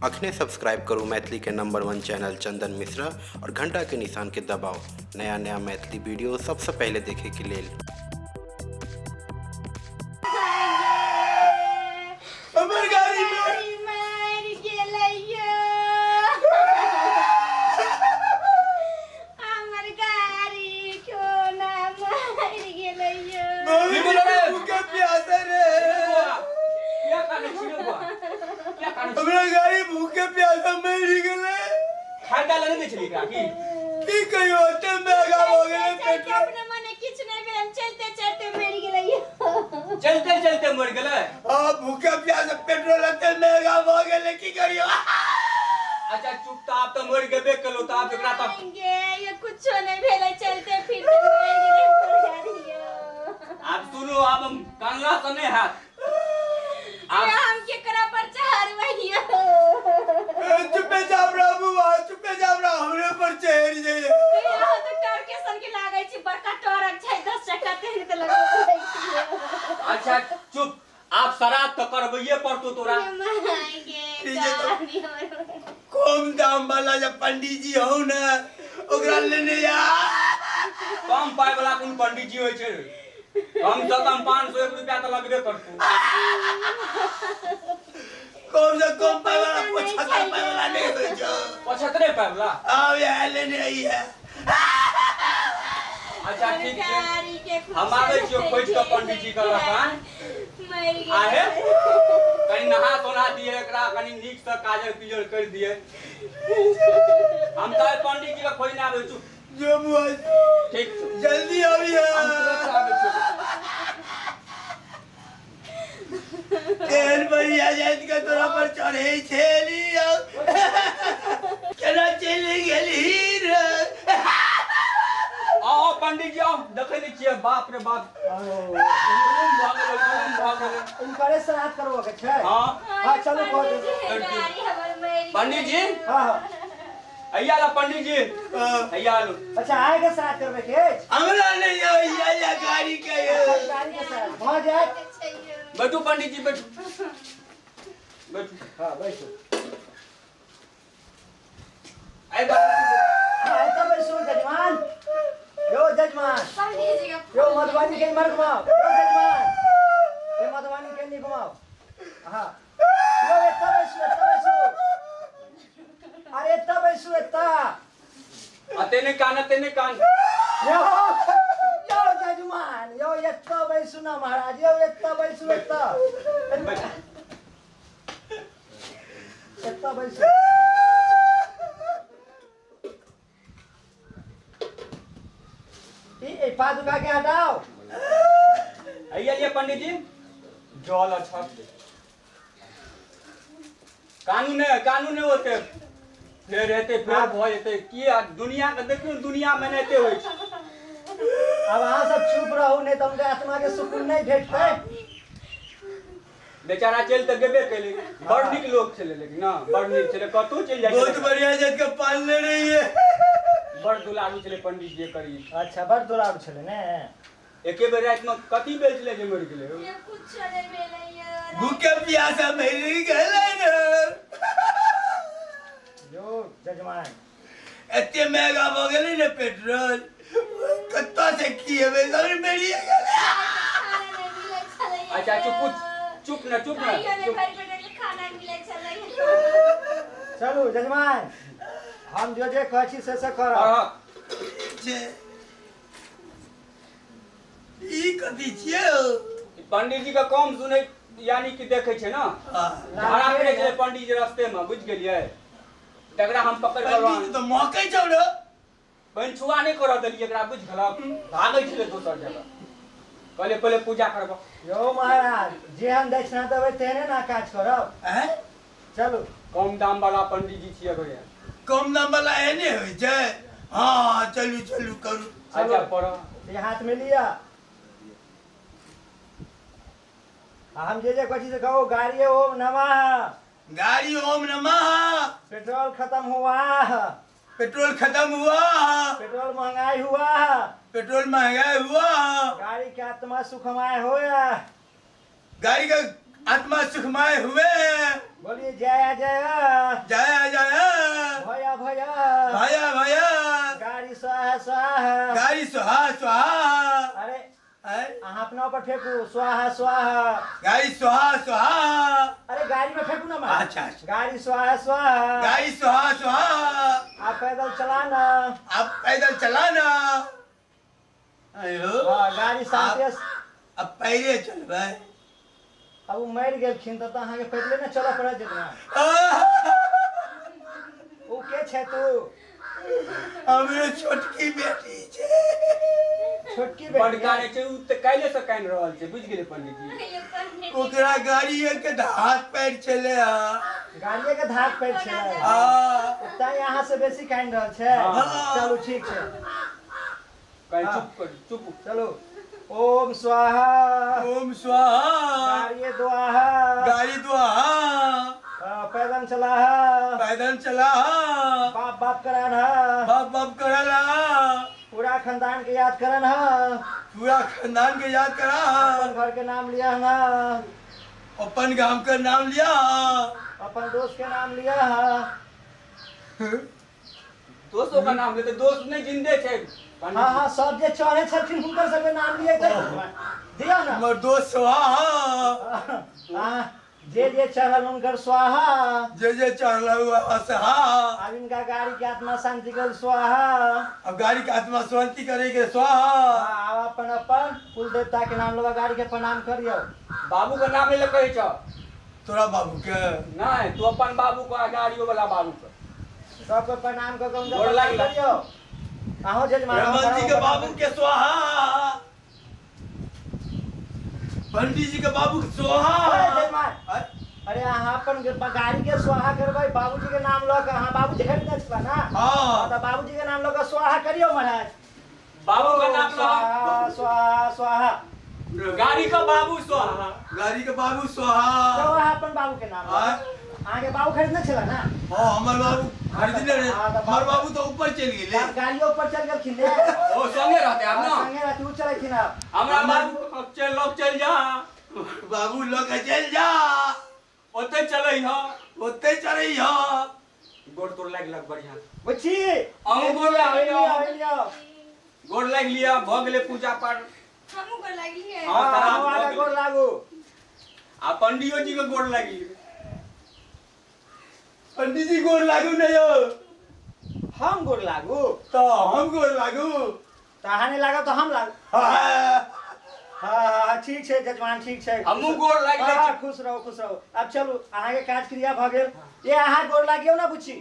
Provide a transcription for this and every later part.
अखने सब्सक्राइब करूँ मैथिली के नंबर 1 चैनल चंदन मिश्रा और घंटा के निशान के दबाओ नया नया मैथिली वीडियो सबसे पहले देखे के लिए। हमरा गाड़ी भूखे प्यासा मर गेले खाटा लगे नै छली का की कहियो ओते महंगा हो गेले पेट्रोल अपने मने किछ नै भेल चलते चलते मर गेलै चलते चलते मर गेलै हां भूखे प्यासा पेट्रोल ओते महंगा हो गेले की करियो अच्छा चुप त आप त मर गेबे केलो त आप एकरा त ये कुछो नै भेलै चलते फिरते मर गेलै आप सुनो अब हम कानला से नै हाथ ये हम केकरा पर चढ़वैया चुपे जाब बुआ चुपे जाब हमरे पर चढ़ जाइए ये तो टर के सन के लागै छी बड़का टरक छै 10 चक्का तेहन त लगै छै। अच्छा चुप आप शराब तो करबैये पड़तो तोरा कम दाम वाला जब पंडित जी हो ना ओकरा लेने या कम पाई वाला कोन पंडित जी होय छै कम से कम 501 रुपया तो लगबे करतौ कम से कम पाई वाला 75 पाई वाला नहीं होय छै 75 पाई वाला आओ ये लेने आई है अच्छा ठीक छै हम आबै छियो खोज के पंडित जी के लखान मर गेल आहे कनी नहा सोना दिए एकरा कनी नीक से काजल पिजल कर दिए हम त पंडित जी के खोज ना आबै छु जो बुआ ठीक जल्दी आइए हम तुरंत आबै छु तेल बढ़िया जात के तोरा पर चढ़े छेली केना चली गेली रे आओ पंडित जी आओ देखे नहीं छिए बाप रे बाप इनकरे श्राद्ध करबो के छै हां हां चलो कह दे पंडित जी हां अइया ला पंडित जी अइया लो अच्छा आए के श्राद्ध करबे के हमरा नहीं आइया या गाड़ी के गाड़ी के श्राद्ध भ जाए बैठो पंडित जी बैठो बैठो हां बैठो आई बात हां तब बैठो जजमान यो जजमान पंडित जी का यो मधुबनी के मर घुमाओ यो जजमान ये मधुबनी के नहीं घुमाओ हां यो एता बैठो अरे तब बैठो एता अतेने कान यो यो जजमान यो एता बैठो ना महाराज यो एता बैठो एता एता बैठो ए पादुका के हटाओ अइया लिए पंडित जी जल अच्छा कानून होते फिर रहते फिर भ जेते की दुनिया के देखियो दुनिया में नहिते होय छै अब अहाँ सब चुप रहू नहीं तो उनके आत्मा के सुकून नहीं भेटतै बेचारा चल त गेबे कैले बड़ नीक लोग छले लेकिन ना बड़ नीक छले कतौ चल जाय बहुत बढ़िया जत के पालने रही है बड़ दुलारू छले पंडित जी करी अच्छा बड़ दुलारू छले ने एके बेर रात में कथी बेल छले जे मर गेले ये कुछो नै भेलै भूखे प्यासा मर गेले ने यो जजमान एते महंगा हो गेले ने पेट्रोल कत्ता से किएबे सर मेरी गेले अच्छा चुप न चुप खाना मिलै छलै चलू जजमान हम जो जे कहै छी से करब ई कथी छियै पंडित जी का काम सुनै यानी कि देखे छै ना भाड़ा पड़े छै पंडित जी रास्ते में बुझ गेलियै तकरा हम पकड़ के पंडित तो मौके छोड़ बहन छुआ नहीं कर देलिए एकरा बुझ गलक भागै छले दोसर जगह कहले पहले पूजा करब यो महाराज जे हम दक्षिणा देबै तेहने ना काज करब हैं चलू कम दाम वाला पंडित जी छियै भैया कम दाम वाला एने होय छै हां चलू चलू करू अच्छा पर ये हाथ में लिया हम जे कहै छी से कहो गाड़ी ओम नमः गाड़ी ओम नमः पेट्रोल खत्म हुआ पेट्रोल खत्म हुआ पेट्रोल महंगाई हुआ पेट्रोल महंगाई हुआ गाड़ी की आत्मा सुखमय होया गाड़ी का आत्मा सुखमय हुए बोलिए जय जय जय जय भया भया भया भया गाड़ी स्वाहा स्वाहा गाड़ी सुहा सुहा अरे हैं? अहाँ अपना ऊपर फेंकू स्वाहा स्वाहा गाड़ी सुहा सुहा अरे गाड़ी में फेंकू ना मैं अच्छा अच्छा गाड़ी स्वाहा स्वाहा गाड़ी सुहा सुहा आप पैदल चलाना अब पैदल चलाना अयो गाड़ी शांति अब पैरे चलबै अब वो मर गेलखिन तो अहाँके पैदले ना चलऽ पड़त जितना ओ के छै तू हमरे छोटकी बेटी छै छोटकी बड़ बेटी काने छै उ त काल्हि से कानि रहल छै बुझ गेलै पंडित जी ये पंडित ओकरा गाड़िए के हाथ पैर चले गाड़िए के धाक पैर छै तैं यहाँ से बेसी काइन रहल छै हाँ। चलू ठीक छै कहीं हाँ। चुप कर चुप चलो ओम स्वाहा ओम स्वाहा गाड़िए दुआहा गाड़ी दुआ पैदल चलाहा पैदल चला बाप बाप करान हा बाप बाप करला पूरा खानदान के याद करन हा पूरा खानदान के याद करा अपन घर के नाम लिया ना अपन गांव का नाम लिया अपन दोस्त के नाम लिया हा दोस्तों का नाम लेते दोस्त नहीं जिंदे छै पंडित हाँ जी। हाँ सब जे चढ़े छथिन हुनकर सबके नाम लिए दिया ना हमर दोस्त स्वाहा हाँ, जे चढ़ल हुनकर स्वाहा जे चढ़ल हुआ सहा अब इनका गाड़ी के आत्मा शांति कर स्वाहा अब गाड़ी के आत्मा शांति करेगे स्वाहा अब अपन अपन कुल देवता के नाम लगा गाड़ी के प्रणाम करियो बाबू का नाम ले कहै छ तोरा बाबू के नहीं तू अपन बाबू को गाड़ियों वाला बाबू को सबको प्रणाम कर गोर लाग ला। करियो आहो जजमान रमन जी के बाबू के स्वाहा पंडित जी के बाबू के अरे स्वाहा जजमान अरे अहाँ अपन गाड़ी के स्वाहा करबै बाबूजी के नाम लऽ कऽ अहाँ बाबूजी खरीदने छला ना हाँ। तऽ बाबूजी के नाम लऽ कऽ स्वाहा करियो महाराज बाबू का नाम स्वाहा स्वाहा स्वाहा गाड़ी का बाबू स्वाहा गाड़ी के बाबू तो स्वाहा अहाँ अपन बाबू के नाम हाँ। अहाँके बाबू खरीदने छला ना हाँ हमर बाबू खरीदने रहे हाँ, तो हमर बाबू तो ऊपर चल गेले बाप गाड़ियों ऊपर चल गेलखिन ने ओ संगे रहते आप ना संगे रहती उ चलैथिन आब हमरा बाबू चल जा बाबू लोग के चल जा ओते चलै ह ओते चढ़ी हो गोड़ तोड़ लाग लग बढ़िया बुच्ची अहूँ गोर लाग लियो। लियो गोड़ लाग लिया भ गेले पूजा पाठ हमू को लगी है हाँ, तराप हाँ भऽ वाला गेलै। गोर लागू आ पंडियो जी के गोड़ लागी पंडित जी गोर लागू नहीं हो हम गोर लागू तो हम गोर लागू तऽ अहाँ नहि लागब तऽ हम लागू हाँ। हाँ ठीक छै जजमान ठीक छै हमहूँ गोर लागि लै छी। हाँ, खुश रहू खुश रहू अब चलू अहाँके काज क्रिया भऽ गेल ये अहाँ गोर लागियौ ना बुच्ची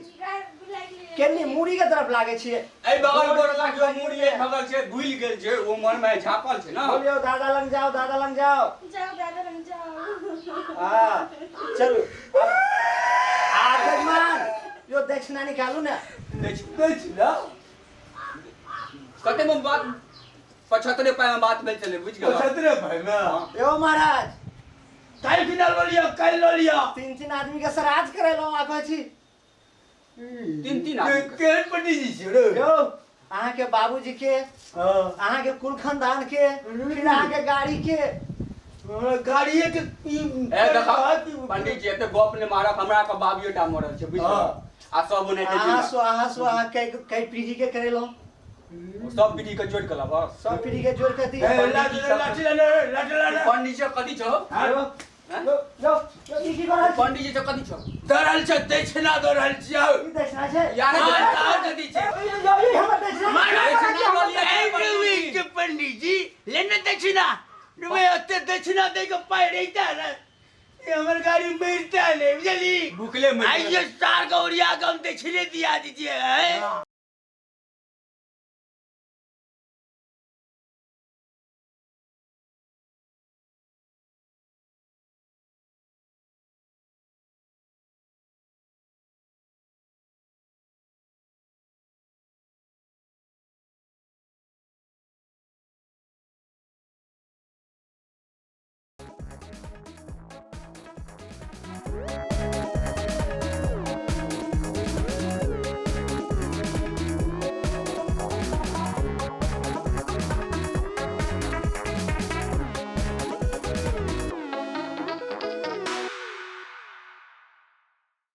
केनी मूड़ी के तरफ लागे छियै ए बगल गोड़ लागियो मुड़ी ए बगल से भूल गेल छै ओ मन में झापल छै ना बोलियो दादा लग जाओ दादा लग जाओ जाओ दादा रंग जाओ हाँ चलू आ जजमान यो दक्षिणा निकालू ना देख ना कते में बात 75 पाए में बात भेल चले बुझ गेल छतरे भाई में यो महाराज काल फिनाल लो लिया काल लो लिया 3 आदमी के श्राद्ध करेलहुँ आ कहै छी 3 आदमी के। केहन पंडित जी छै रे यो अहाँके बाबूजी के हाँ अहाँके कुल खानदान के फिर अहाँके गाड़ी के गाड़िए के ए देखा पंडित जी एते गप ने मारब हमरा के बाबियोटा मरल छै बुझ हाँ। गेल आ सब ने अहाँ स्वाहा स्वाहा कई पीढ़ी के करेलहुँ सब पीढ़ी के जोड़ के ला बस सब पीढ़ी के जोड़ के दी लाठी लाठी पंडित जी कथि छ यो यो यो की कर रहल छी? पंडित जी कथि छ दरल छै दक्षिणा दो रहल छियै ई दक्षिणा छै यार तार कथी छै यो हमर दक्षिणा के पंडित जी लेने दक्षिणा मैं ओते दक्षिणा दे के पाए रहता है ये हमर गाड़ी मरता है बुझली भूखले में आइए 4 गौरिया का हम दक्षिणे दिया दीजिए